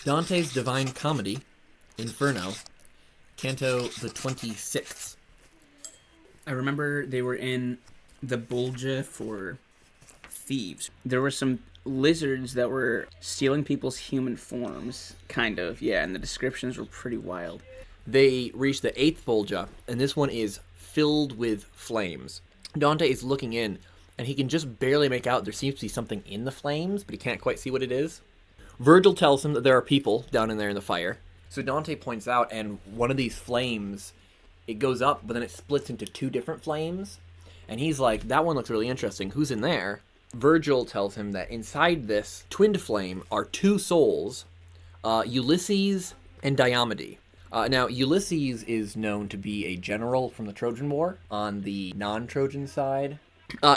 Dante's Divine Comedy, Inferno, Canto the 26th. I remember they were in the Bolgia for thieves. There were some lizards that were stealing people's human forms, kind of, yeah, and the descriptions were pretty wild. They reach the 8th Bolgia, and this one is filled with flames. Dante is looking in, and he can just barely make out there seems to be something in the flames, but he can't quite see what it is. Virgil tells him that there are people down in there in the fire. So Dante points out, and one of these flames, it goes up, but then it splits into 2 different flames. And he's like, that one looks really interesting. Who's in there? Virgil tells him that inside this twinned flame are 2 souls, Ulysses and Diomede. Now, Ulysses is known to be a general from the Trojan War on the non-Trojan side.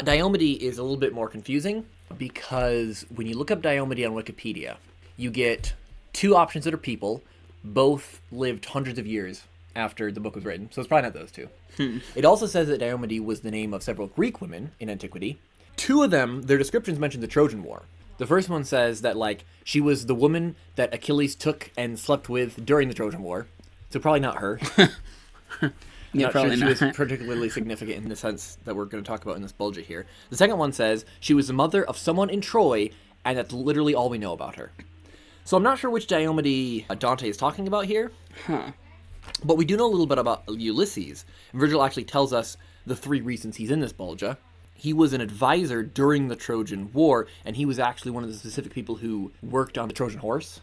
Diomede is a little bit more confusing because when you look up Diomede on Wikipedia, you get 2 options that are people. Both lived hundreds of years after the book was written, so it's probably not those 2. It also says that Diomede was the name of several Greek women in antiquity. 2 of them, their descriptions mention the Trojan War. The first one says that, like, she was the woman that Achilles took and slept with during the Trojan War, so probably not her. Yeah, not probably sure not. she was particularly significant in the sense that we're going to talk about in this Bolgia here. The second one says she was the mother of someone in Troy, and that's literally all we know about her. So I'm not sure which Diomede Dante is talking about here. But we do know a little bit about Ulysses. Virgil actually tells us the 3 reasons he's in this Bolgia. He was an advisor during the Trojan War, and he was actually one of the specific people who worked on the Trojan horse.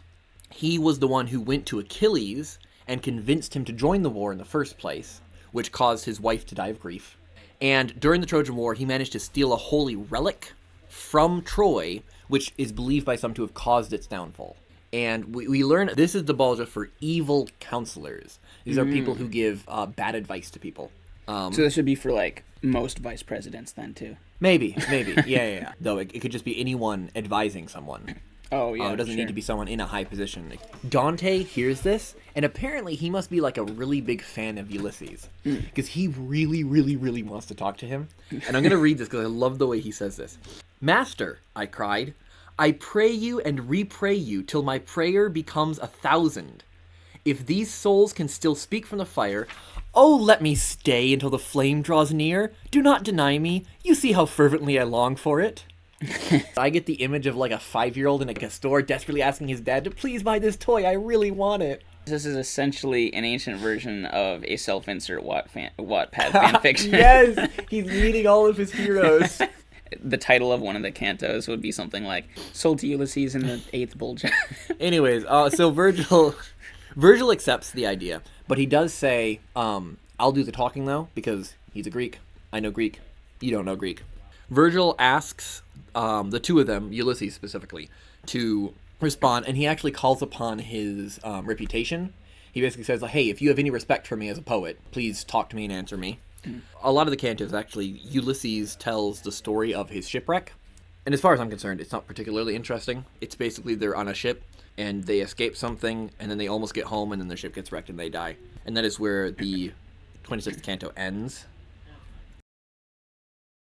He was the one who went to Achilles and convinced him to join the war in the first place, which caused his wife to die of grief. And during the Trojan War, he managed to steal a holy relic from Troy, which is believed by some to have caused its downfall. And we learn this is the Bolgia for evil counselors. These are people who give bad advice to people. So this would be for, like, most vice presidents then, too. Maybe. Yeah. Though it could just be anyone advising someone. Oh, yeah, It doesn't need to be someone in a high position. Dante hears this, and apparently he must be, like, a really big fan of Ulysses. Because he really, really, really wants to talk to him. And I'm going to read this because I love the way he says this. "Master," I cried, "I pray you and re-pray you till my prayer becomes 1,000. If these souls can still speak from the fire, oh, let me stay until the flame draws near. Do not deny me. You see how fervently I long for it." I get the image of, like, a 5-year-old in a store desperately asking his dad to please buy this toy. I really want it. This is essentially an ancient version of a self-insert Wattpad fanfiction. Yes! He's meeting all of his heroes. The title of one of the cantos would be something like "Sold to Ulysses in the 8th Bolgia." Anyways, so Virgil accepts the idea, but he does say, I'll do the talking, though, because he's a Greek. I know Greek. You don't know Greek. Virgil asks the 2 of them, Ulysses specifically, to respond, and he actually calls upon his reputation. He basically says, hey, if you have any respect for me as a poet, please talk to me and answer me. A lot of the cantos, actually, Ulysses tells the story of his shipwreck. And as far as I'm concerned, it's not particularly interesting. It's basically they're on a ship, and they escape something, and then they almost get home, and then their ship gets wrecked, and they die. And that is where the 26th canto ends.